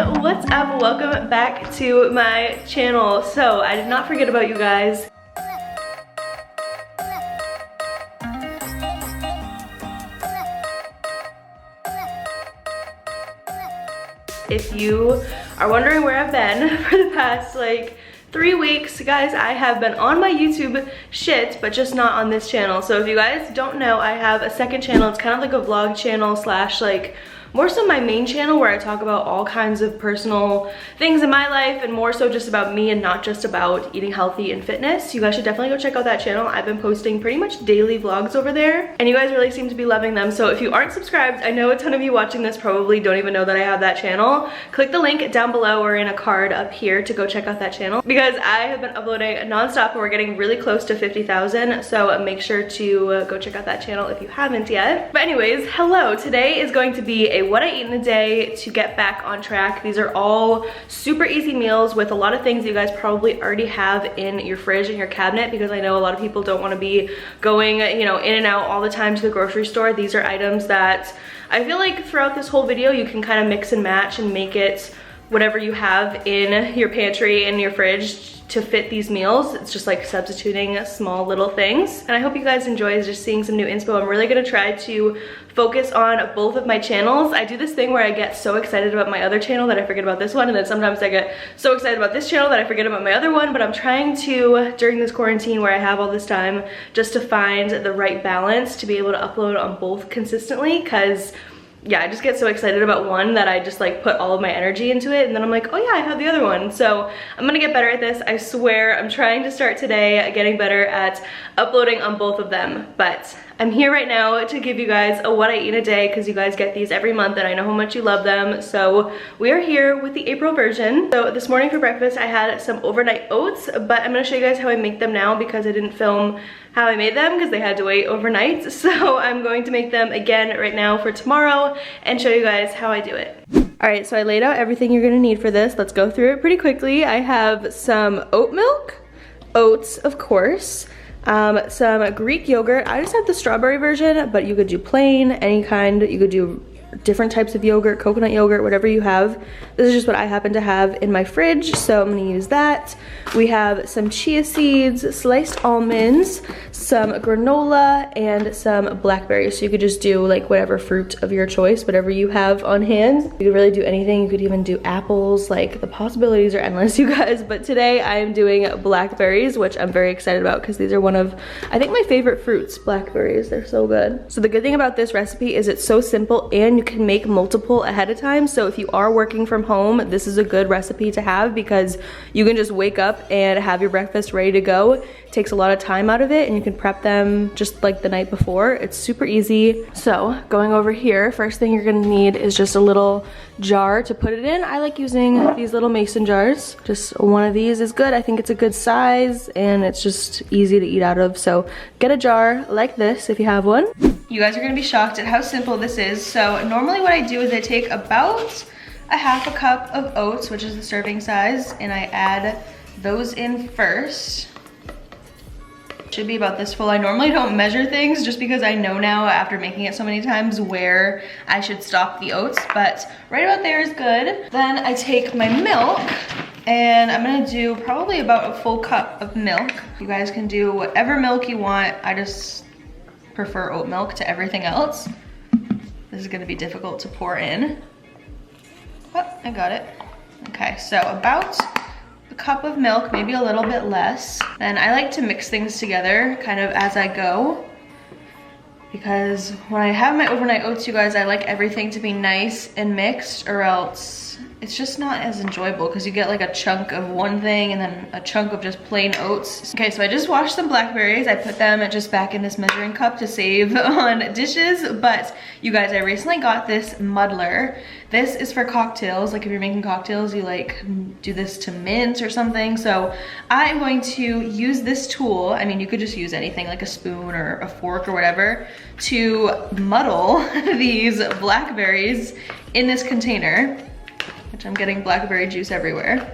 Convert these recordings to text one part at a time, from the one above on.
what's up? Welcome back to my channel. So I did not forget about you guys. If you are wondering where I've been for the past like 3 weeks, guys, I have been on my YouTube shit, but just not on this channel. So if you guys don't know, I have a second channel. It's kind of like a vlog channel slash like more so my main channel where I talk about all kinds of personal things in my life and more so just about me and not just about eating healthy and fitness. You guys should definitely go check out that channel. I've been posting pretty much daily vlogs over there and you guys really seem to be loving them. So if you aren't subscribed, I know a ton of you watching this probably don't even know that I have that channel. Click the link down below or in a card up here to go check out that channel because I have been uploading nonstop and we're getting really close to 50,000. So make sure to go check out that channel if you haven't yet. But anyways, hello. Today is going to be a what I eat in a day to get back on track. These are all super easy meals with a lot of things you guys probably already have in your fridge and your cabinet because I know a lot of people don't want to be going, you know, in and out all the time to the grocery store. These are items that I feel like throughout this whole video you can kind of mix and match and make it whatever you have in your pantry and your fridge to fit these meals. It's just like substituting small little things. And I hope you guys enjoy just seeing some new inspo. I'm really gonna try to focus on both of my channels. I do this thing where I get so excited about my other channel that I forget about this one, and then sometimes I get so excited about this channel that I forget about my other one, but I'm trying to, during this quarantine where I have all this time, just to find the right balance to be able to upload on both consistently, because yeah, I just get so excited about one that I just like put all of my energy into it and then I'm like, oh yeah, I have the other one. So I'm gonna get better at this. I swear I'm trying to start today getting better at uploading on both of them. But I'm here right now to give you guys a what I eat in a day because you guys get these every month and I know how much you love them. So we are here with the April version. So this morning for breakfast I had some overnight oats, but I'm gonna show you guys how I make them now because I didn't film how I made them because they had to wait overnight. So I'm going to make them again right now for tomorrow and show you guys how I do it. All right, so I laid out everything you're gonna need for this. Let's go through it pretty quickly. I have some oat milk, oats of course, some Greek yogurt. I just have the strawberry version, but you could do plain, any kind. You could do different types of yogurt, coconut yogurt, whatever you have. This is just what I happen to have in my fridge, so I'm gonna use that. We have some chia seeds, sliced almonds, some granola, and some blackberries. So you could just do like whatever fruit of your choice, whatever you have on hand. You could really do anything. You could even do apples. Like the possibilities are endless, you guys. But today I am doing blackberries, which I'm very excited about because these are one of, I think, my favorite fruits, blackberries. They're so good. So the good thing about this recipe is it's so simple and you can make multiple ahead of time. So if you are working from home, this is a good recipe to have because you can just wake up and have your breakfast ready to go. It takes a lot of time out of it and you can prep them just like the night before. It's super easy. So going over here, first thing you're gonna need is just a little jar to put it in. I like using these little mason jars. Just one of these is good. I think it's a good size and it's just easy to eat out of. So get a jar like this if you have one. You guys are gonna be shocked at how simple this is. So normally what I do is I take about a half a cup of oats, which is the serving size, and I add those in first. Should be about this full. I normally don't measure things just because I know now after making it so many times where I should stop the oats, but right about there is good. Then I take my milk and I'm gonna do probably about a full cup of milk. You guys can do whatever milk you want. I just prefer oat milk to everything else. This is gonna be difficult to pour in. Oh, I got it. Okay, so about a cup of milk, maybe a little bit less. And I like to mix things together kind of as I go because when I have my overnight oats, you guys, I like everything to be nice and mixed or else it's just not as enjoyable because you get like a chunk of one thing and then a chunk of just plain oats. Okay, so I just washed some blackberries. I put them just back in this measuring cup to save on dishes, but you guys, I recently got this muddler. This is for cocktails. Like if you're making cocktails, you like do this to mint or something. So I'm going to use this tool. I mean, you could just use anything like a spoon or a fork or whatever to muddle these blackberries in this container, which I'm getting blackberry juice everywhere,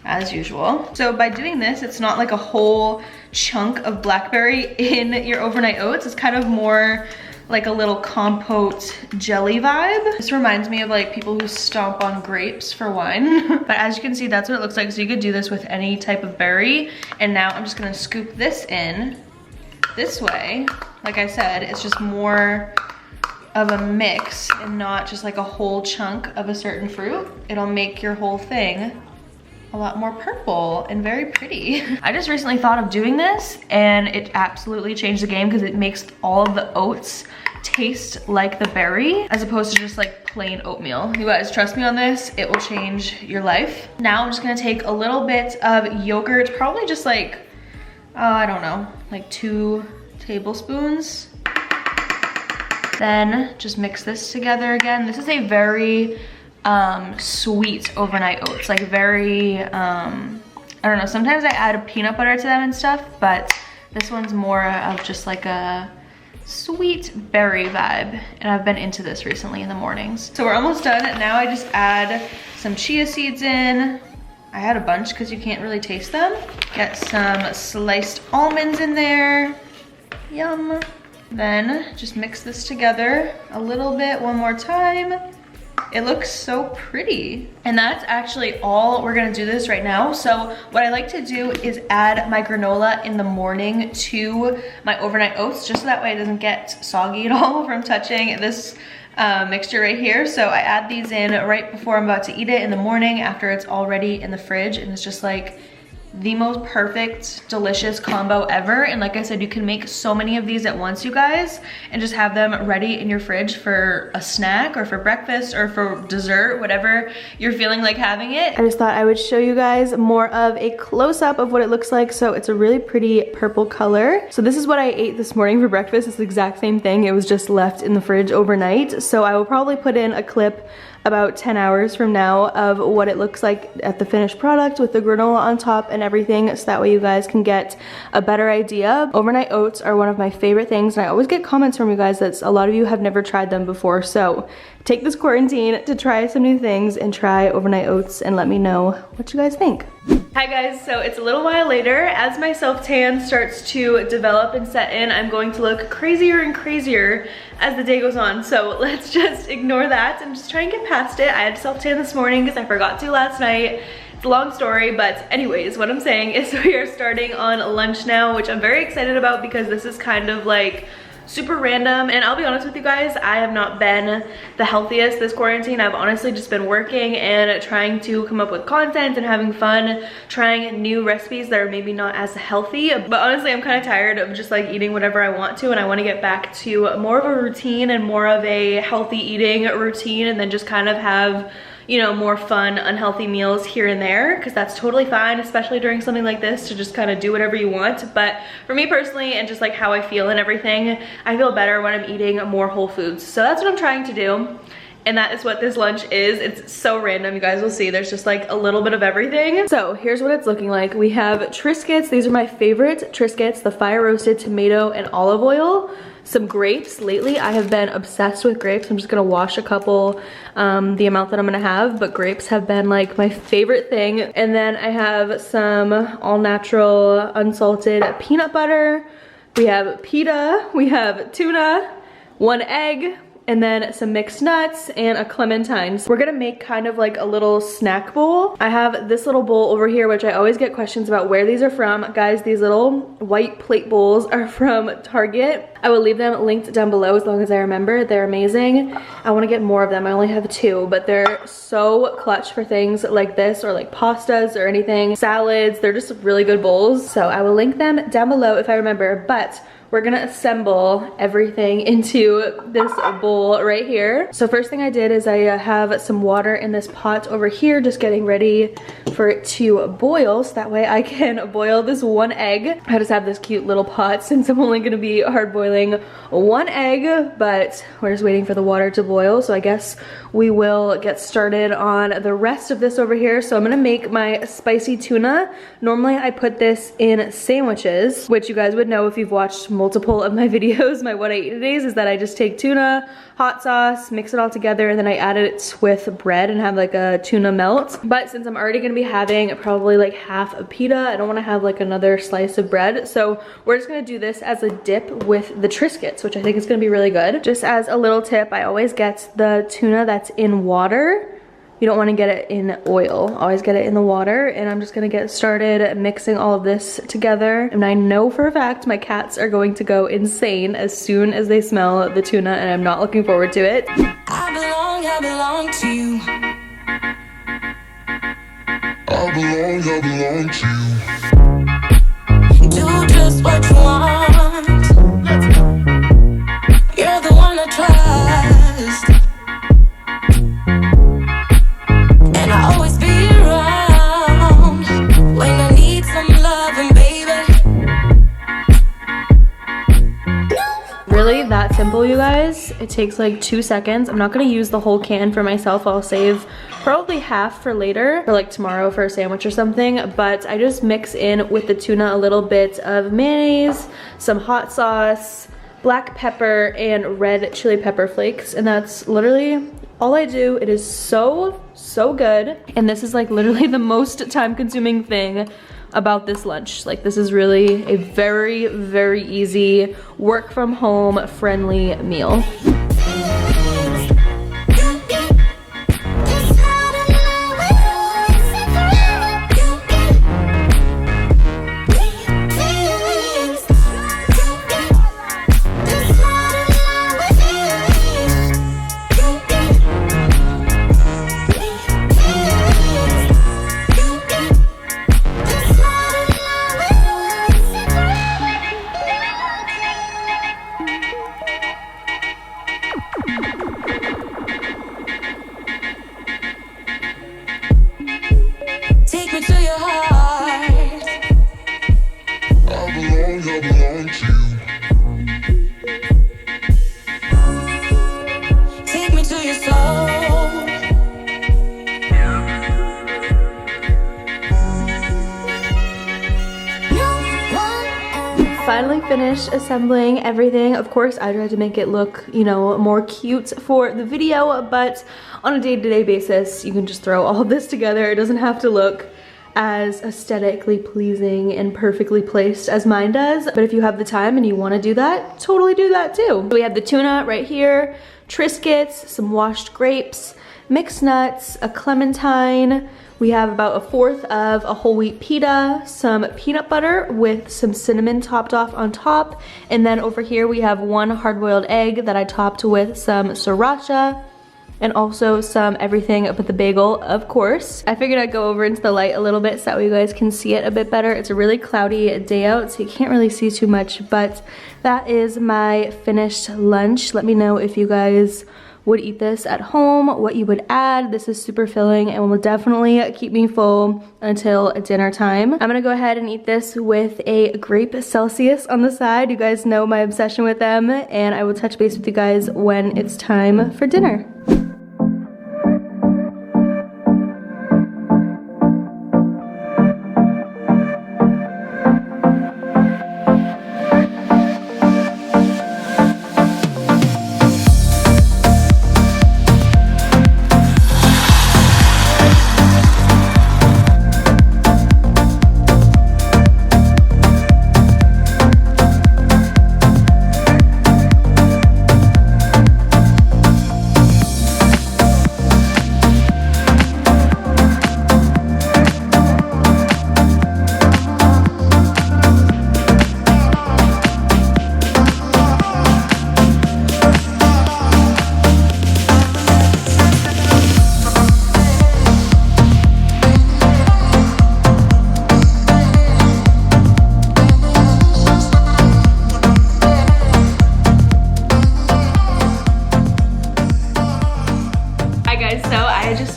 as usual. So by doing this, it's not like a whole chunk of blackberry in your overnight oats. It's kind of more like a little compote jelly vibe. This reminds me of like people who stomp on grapes for wine. But as you can see, that's what it looks like. So you could do this with any type of berry. And now I'm just gonna scoop this in this way. Like I said, it's just more of a mix and not just like a whole chunk of a certain fruit. It'll make your whole thing a lot more purple and very pretty. I just recently thought of doing this and it absolutely changed the game because it makes all of the oats taste like the berry as opposed to just like plain oatmeal. You guys, trust me on this, it will change your life. Now I'm just gonna take a little bit of yogurt, probably just like, I don't know, like 2 tablespoons. Then just mix this together again. This is a very sweet overnight oats, like very, I don't know, sometimes I add peanut butter to them and stuff, but this one's more of just like a sweet berry vibe, and I've been into this recently in the mornings. So we're almost done. Now I just add some chia seeds in. I had a bunch because you can't really taste them. Get some sliced almonds in there. Yum. Then just mix this together a little bit one more time. It looks so pretty. And that's actually all we're gonna do this right now. So what I like to do is add my granola in the morning to my overnight oats, just so that way it doesn't get soggy at all from touching this mixture right here. So I add these in right before I'm about to eat it in the morning after it's already in the fridge, and it's just like the most perfect, delicious combo ever. And like I said, you can make so many of these at once, you guys, and just have them ready in your fridge for a snack or for breakfast or for dessert, whatever you're feeling like having it. I just thought I would show you guys more of a close-up of what it looks like. So it's a really pretty purple color. So this is what I ate this morning for breakfast. It's the exact same thing. It was just left in the fridge overnight. So I will probably put in a clip about 10 hours from now of what it looks like at the finished product with the granola on top and everything, so that way you guys can get a better idea. Overnight oats are one of my favorite things, and I always get comments from you guys that a lot of you have never tried them before. So take this quarantine to try some new things and try overnight oats and let me know what you guys think. Hi guys, so it's a little while later. As my self-tan starts to develop and set in, I'm going to look crazier and crazier as the day goes on. So let's just ignore that and just try and get past it. I had self-tan this morning because I forgot to last night. It's a long story, but anyways, what I'm saying is we are starting on lunch now, which I'm very excited about because this is kind of like super random. And I'll be honest with you guys, I have not been the healthiest this quarantine. I've honestly just been working and trying to come up with content and having fun, trying new recipes that are maybe not as healthy. But honestly, I'm kind of tired of just like eating whatever I want to, and I want to get back to more of a routine and more of a healthy eating routine, and then just kind of have, you know, more fun, unhealthy meals here and there, because that's totally fine, especially during something like this, to just kind of do whatever you want. But for me personally, and just like how I feel and everything, I feel better when I'm eating more whole foods. So that's what I'm trying to do. And that is what this lunch is. It's so random, you guys will see. There's just like a little bit of everything. So here's what it's looking like. We have Triscuits. These are my favorite Triscuits, the fire roasted tomato and olive oil. Some grapes. Lately I have been obsessed with grapes. I'm just gonna wash a couple, the amount that I'm gonna have, but grapes have been like my favorite thing. And then I have some all natural unsalted peanut butter. We have pita, we have tuna, 1 egg, and then some mixed nuts and a clementine. So we're gonna make kind of like a little snack bowl. I have this little bowl over here, which I always get questions about where these are from. Guys, these little white plate bowls are from Target. I will leave them linked down below as long as I remember. They're amazing. I wanna get more of them. I only have 2, but they're so clutch for things like this, or like pastas or anything, salads. They're just really good bowls. So I will link them down below if I remember, but we're gonna assemble everything into this bowl right here. So first thing I did is I have some water in this pot over here, just getting ready for it to boil, so that way I can boil this 1 egg. I just have this cute little pot since I'm only gonna be hard boiling 1 egg, but we're just waiting for the water to boil. So I guess we will get started on the rest of this over here. So I'm gonna make my spicy tuna. Normally I put this in sandwiches, which you guys would know if you've watched multiple of my videos, my what I eat days, is that I just take tuna, hot sauce, mix it all together, and then I add it with bread and have like a tuna melt. But since I'm already gonna be having probably like half a pita, I don't wanna have like another slice of bread. So we're just gonna do this as a dip with the Triscuits, which I think is gonna be really good. Just as a little tip, I always get the tuna that's in water. You don't want to get it in oil. Always get it in the water. And I'm just gonna get started mixing all of this together. And I know for a fact my cats are going to go insane as soon as they smell the tuna, and I'm not looking forward to it. I belong to you. I belong to you. Do just what you want. You're the one I trust. And I always be around when I need some loving, baby. Really that simple, you guys. It takes like 2 seconds. I'm not gonna use the whole can for myself. I'll save probably half for later, or like tomorrow for a sandwich or something. But I just mix in with the tuna a little bit of mayonnaise, some hot sauce, black pepper, and red chili pepper flakes, and that's literally all I do. It is so good, and this is like literally the most time-consuming thing about this lunch. Like, this is really a very easy work from home friendly meal. Take me to your heart. I belong to you. Take me to your soul. Finally finished assembling everything. Of course, I tried to make it look, you know, more cute for the video, but on a day-to-day basis, you can just throw all of this together. It doesn't have to look as aesthetically pleasing and perfectly placed as mine does. But if you have the time and you want to do that, totally do that too. So we have the tuna right here, Triscuits, some washed grapes, mixed nuts, a clementine. We have about 1/4 of a whole wheat pita, some peanut butter with some cinnamon topped off on top. And then over here we have 1 hard-boiled egg that I topped with some sriracha, and also some everything but the bagel, of course. I figured I'd go over into the light a little bit so that way you guys can see it a bit better. It's a really cloudy day out, so you can't really see too much, but that is my finished lunch. Let me know if you guys would eat this at home, what you would add. This is super filling and will definitely keep me full until dinner time. I'm gonna go ahead and eat this with a grape Celsius on the side. You guys know my obsession with them, and I will touch base with you guys when it's time for dinner.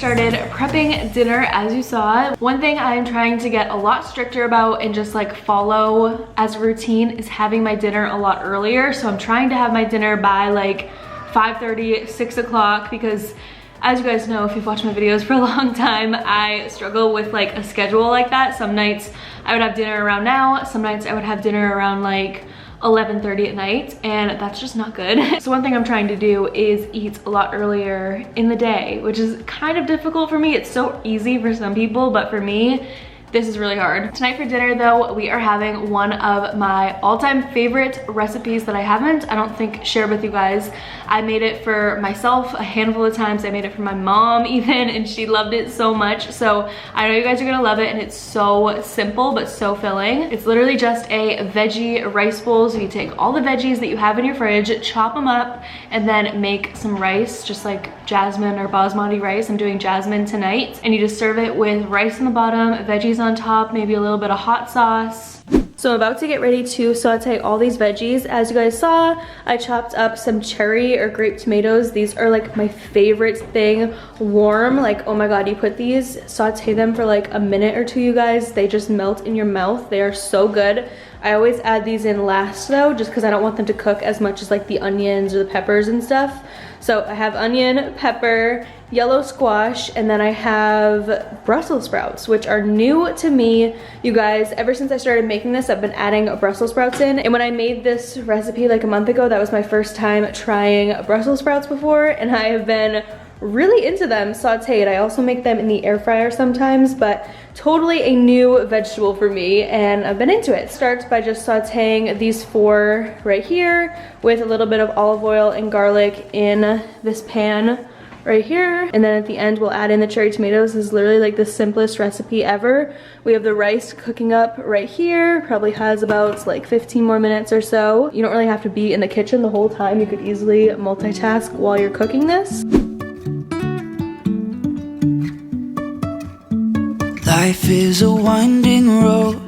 Started prepping dinner, as you saw. One thing I'm trying to get a lot stricter about and just like follow as a routine is having my dinner a lot earlier. So I'm trying to have my dinner by like 5:30, 6 o'clock, because as you guys know, if you've watched my videos for a long time, I struggle with like a schedule like that. Some nights I would have dinner around now, some nights I would have dinner around like 11:30 at night, and that's just not good. So one thing I'm trying to do is eat a lot earlier in the day, which is kind of difficult for me. It's so easy for some people, but for me, this is really hard. Tonight for dinner though, we are having one of my all-time favorite recipes that I don't think shared with you guys. I made it for myself a handful of times. I made it for my mom even, and she loved it so much. So I know you guys are gonna love it, and it's so simple but so filling. It's literally just a veggie rice bowl. So you take all the veggies that you have in your fridge, chop them up, and then make some rice, just like jasmine or basmati rice. I'm doing jasmine tonight. And you just serve it with rice on the bottom, veggies on top, maybe a little bit of hot sauce. So I'm about to get ready to saute all these veggies. As you guys saw, I chopped up some cherry or grape tomatoes. These are like my favorite thing, warm. Like, oh my God, you put these, saute them for like a minute or two, you guys. They just melt in your mouth. They are so good. I always add these in last though, just because I don't want them to cook as much as like the onions or the peppers and stuff. So I have onion, pepper, yellow squash, and then I have Brussels sprouts, which are new to me. You guys, ever since I started making this, I've been adding Brussels sprouts in. And when I made this recipe like a month ago, that was my first time trying Brussels sprouts before, and I have been really into them sauteed. I also make them in the air fryer sometimes, but totally a new vegetable for me, and I've been into it. Starts by just sauteing these four right here with a little bit of olive oil and garlic in this pan right here, and then at the end we'll add in the cherry tomatoes. This is literally like the simplest recipe ever. We have the rice cooking up right here, probably has about like 15 more minutes or so. You don't really have to be in the kitchen the whole time. You could easily multitask while you're cooking this. Life is a winding road,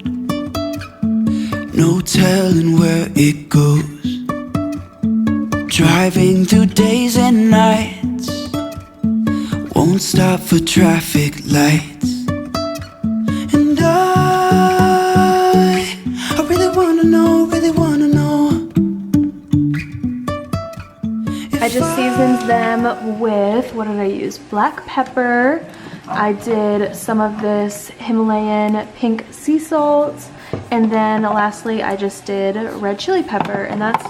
no telling where it goes. Driving through days and nights, won't stop for traffic lights. And I really wanna know, I just seasoned them with, what did I use? Black pepper. I did some of this Himalayan pink sea salt, and then lastly I just did red chili pepper, and that's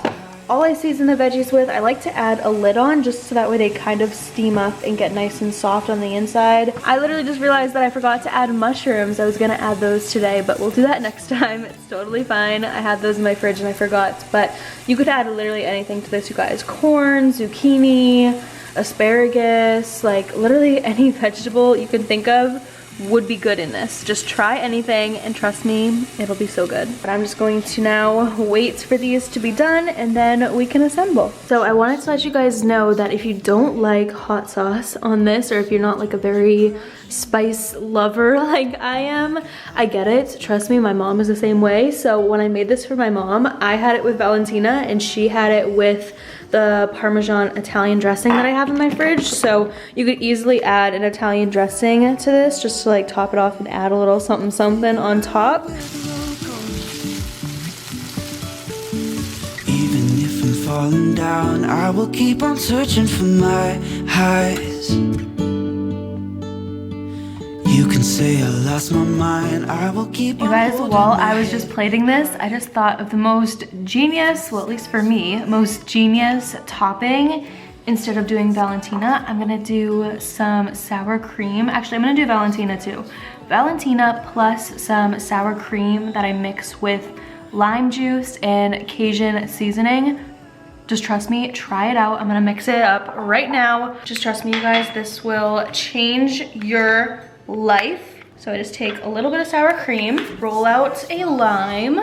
all I season the veggies with. I like to add a lid on just so that way they kind of steam up and get nice and soft on the inside. I literally just realized that I forgot to add mushrooms. I was gonna add those today, but we'll do that next time. It's totally fine. I had those in my fridge and I forgot, but you could add literally anything to this, you guys. Corn, zucchini, asparagus, like literally any vegetable you can think of would be good in this. Just try anything and trust me, it'll be so good. But I'm just going to now wait for these to be done and then we can assemble. So I wanted to let you guys know that if you don't like hot sauce on this, or if you're not like a very spice lover like I am, I get it. Trust me, my mom is the same way. So when I made this for my mom, I had it with Valentina and she had it with the Parmesan Italian dressing that I have in my fridge. So you could easily add an Italian dressing to this just to like top it off and add a little something something on top. Even if I'm falling down, I will keep on searching for my highs. You can say I lost my mind, I will keep on. You guys, while I was just plating this, I just thought of the most genius, well at least for me, most genius topping. Instead of doing Valentina, I'm gonna do some sour cream. Actually, I'm gonna do Valentina too. Valentina plus some sour cream that I mix with lime juice and Cajun seasoning. Just trust me, try it out. I'm gonna mix it up right now. Just trust me, you guys, this will change your life. So I just take a little bit of sour cream, roll out a lime.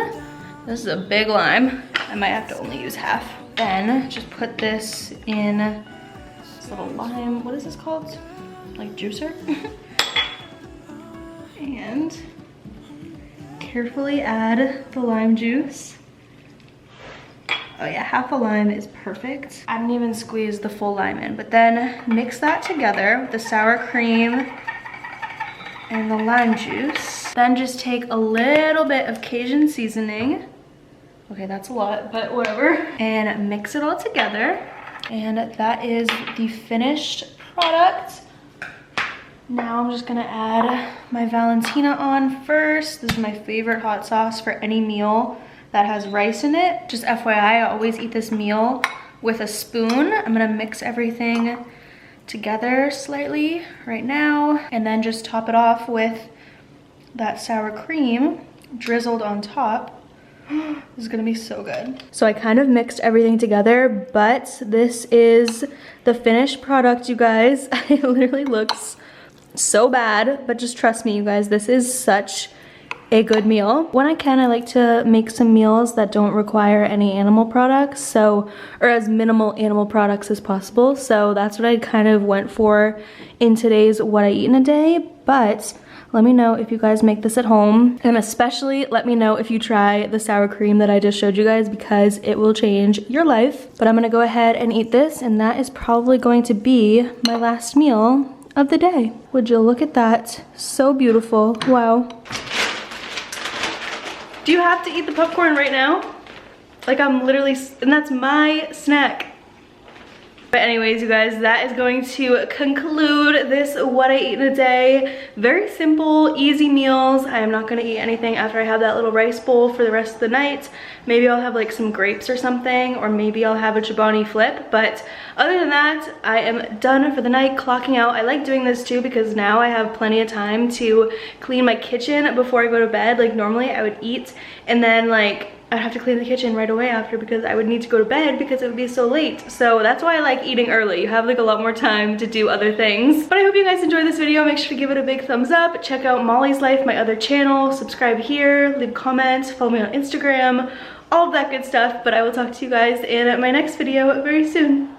This is a big lime. I might have to only use half. Then just put this in this little lime, what is this called? Like juicer? And carefully add the lime juice. Oh yeah, half a lime is perfect. I didn't even squeeze the full lime in, but then mix that together with the sour cream and the lime juice. Then just take a little bit of Cajun seasoning. Okay, that's a lot, but whatever. And mix it all together. And that is the finished product. Now I'm just gonna add my Valentina on first. This is my favorite hot sauce for any meal. that has rice in it. Just FYI, I always eat this meal with a spoon. I'm gonna mix everything together slightly right now, and then just top it off with that sour cream drizzled on top. This is gonna be so good. So I kind of mixed everything together, but this is the finished product, you guys. It literally looks so bad, but just trust me, you guys, this is such a good meal. When I can, I like to make some meals that don't require any animal products, or as minimal animal products as possible. So that's what I kind of went for in today's What I Eat in a Day. But let me know if you guys make this at home, and especially let me know if you try the sour cream that I just showed you guys, because it will change your life. But I'm gonna go ahead and eat this, and that is probably going to be my last meal of the day. Would you look at that? So beautiful. Wow. Do you have to eat the popcorn right now? Like, I'm literally, and that's my snack. But anyways, you guys, that is going to conclude this What I Eat in a Day. Very simple, easy meals. I am not gonna eat anything after I have that little rice bowl for the rest of the night. Maybe I'll have like some grapes or something, or maybe I'll have a Chobani flip. But other than that, I am done for the night, clocking out. I like doing this too because now I have plenty of time to clean my kitchen before I go to bed. Like normally I would eat and then like I'd have to clean the kitchen right away after because I would need to go to bed because it would be so late. So that's why I like eating early. You have like a lot more time to do other things. But I hope you guys enjoyed this video. Make sure to give it a big thumbs up. Check out Molly's Life, my other channel. Subscribe here, leave comments, follow me on Instagram, all of that good stuff. But I will talk to you guys in my next video very soon.